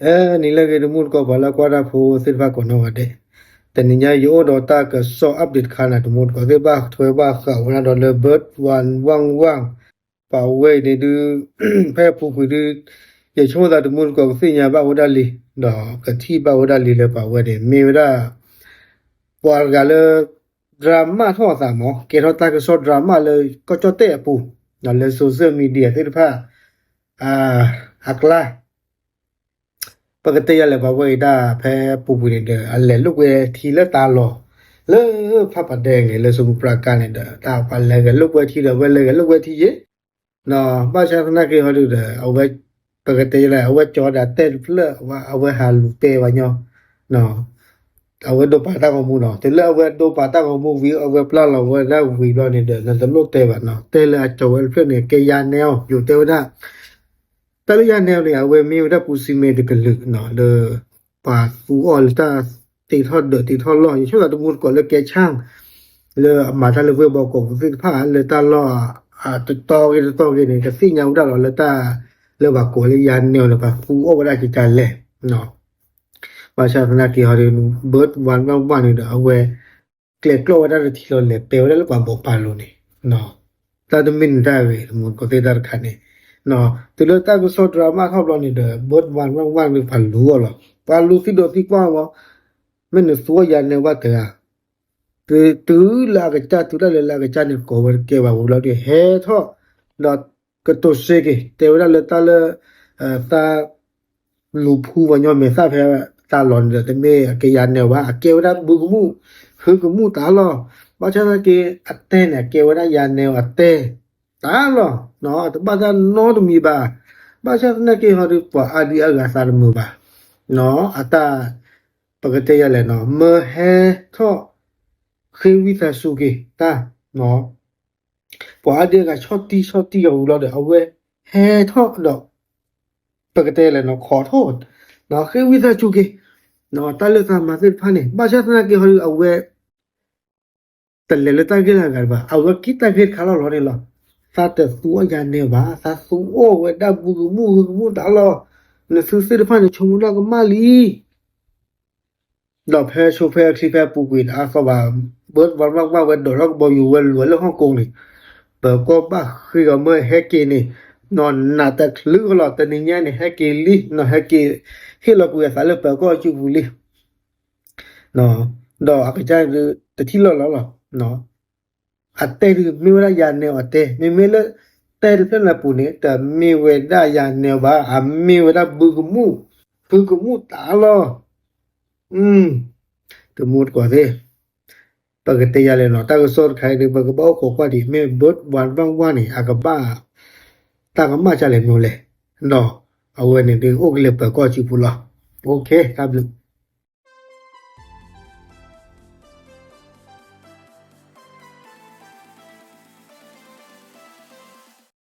ni la ke mul ko bala ko da pho silva ko no ade te ni nya yo do ta ka so update khana to mul ko de ba thwe ba kha wana do le bird one wang wang pa we de du phe phu phu du ye cho da to mul ko si nya ba woda li do ka thi ba woda li le pa we de me da por ga le drama tho sa mo ke tho ta ka so drama le ko cho te pu na le social media te pha aklaปกติแล้วบ่เว้ยดาแพ้ปูปูเด้ออันแลลูกเวทีละตาลอเลพับปะแดงเลยสมุปราการเด้อตาปะแลกลูกเวทีแล้วเวเลยลูกเวทีเยเนาะบ่ชาธนาเกฮอดูเด้อเอาไว้ปกติแล้วเอาไว้จอดาเต้เพลว่าเอาไว้หาลูกเตว่าเนาะเนาะเอาไว้ดูปาตาของมูเนาะแต่แล้วเอาไว้ดูปาตาของมูวิวเอาไว้ปลาเราไว้ได้วิดนี่เด้อนั่นตลกเตว่าเนาะเตละจอเวเพลเนี่ยเกยาแนวอยู่เตว่าตะลุยาแนวเนี่ยเอาไว้มีได้ปูซิเมตกันลึกเนาะเด้อปาฟูออลตาติทอดเด้อติทอดล้ออยู่ช่วงตะมูลก่อนเลยแกช่างเลยมาทะเลเวบอกก็สิพาเลยตาล้อตะตอกันนี่ก็สิยาวดาเลยตาเลยว่าโกเลยยานแนวเลยปาฟูออได้กิจานแลเนาะว่าชาธนาที่เฮาเบิดวันวันนี่เด้อเอาไว้เกลกลอได้ทีโลเลยเปลได้แล้วปาบ่ปาโลนี่เนาะตาดมินได้เว้มูลก็เตดารคันนี่เนาะตะเลตาก็สดดราม่าเข้าบลอนี่เด้อบดวันว่างๆนี่พันรู้หรอปาลูสิโดติกว่าบ่แม่นสัวยานเนี่ยว่าเถอะตือลากะจาตุละลากะจานี่โกเวเกว่าบ่ลอดิเฮทอลอกะโตเซเกเตวละตาละตาลูพูว่าญอเมซาแพตาลอนเดตเมเกยานเนี่ยว่าเกวดาบุกมูฮึกมูตาลอว่าชะนะเกอัตเตเนี่ยเกวดายานเนี่ยอัตเตตาลอเนาะตะบาดานอตมีบาบาชะนะเกฮอดิปอาดีอากาสารมูบาเนาะอะตาปกติยะแลเนาะมะเฮทอခေဝိသစုကေတာနော်ပွားတဲ့ကချော့တီရောလို့တဲ့အဝဲဟဲထော့တော့ပကတဲ့လည်းနော်ခေါ်ထုတ်နော်ခေဝိသစုကေနော်တလကမှာစစ်ဖာနေဘာချသနာကေဟိုအဝဲတလဲလတကေလာကဘာအဝဲကိတကေခါလို့ရလားသာတသူအရနေပါသာသူအိုဝဲတဘူမှုတာလို့နဆူစစ်ဖာနေချုံလာကမလီတော့ဖဲချိုဖဲခိဖဲပူကွေအားကဘာเบิดวันว่างๆเว้นดอกบ่อยู่เว้นหลวนแล้วฮ่องกงนี่เปิดก็บ้าคือก็เมื่อแฮกเกนี่นอนหน้าแต่ลึกหลอดแต่นี่เนี่ยนี่แฮกเกลิเนาะแฮกเกเฮ็ดแล้วกูสาเลยเปิดก็จูบุลิเนาะดอกกระจายแต่ที่หลอดแล้วเนาะอัตเตหรือมีเวลายานแนวอัตเตมีละแต่เพิ่นละปูนี่แต่มีเวลายานแนวบามีเวลาบึกมูตาลอตะมูดกว่าเด้ปกติยาเลยเนาะตาก็สดไข่ดึบก็บ่ขอกว่าดิแม่เบิดวันว่างๆนี่อากะบ้าตาก็มาจะเลยโนเลยเนาะเอาไว้นี่ดึงโอกเลยเปิดก็จิปุละโอเคครับ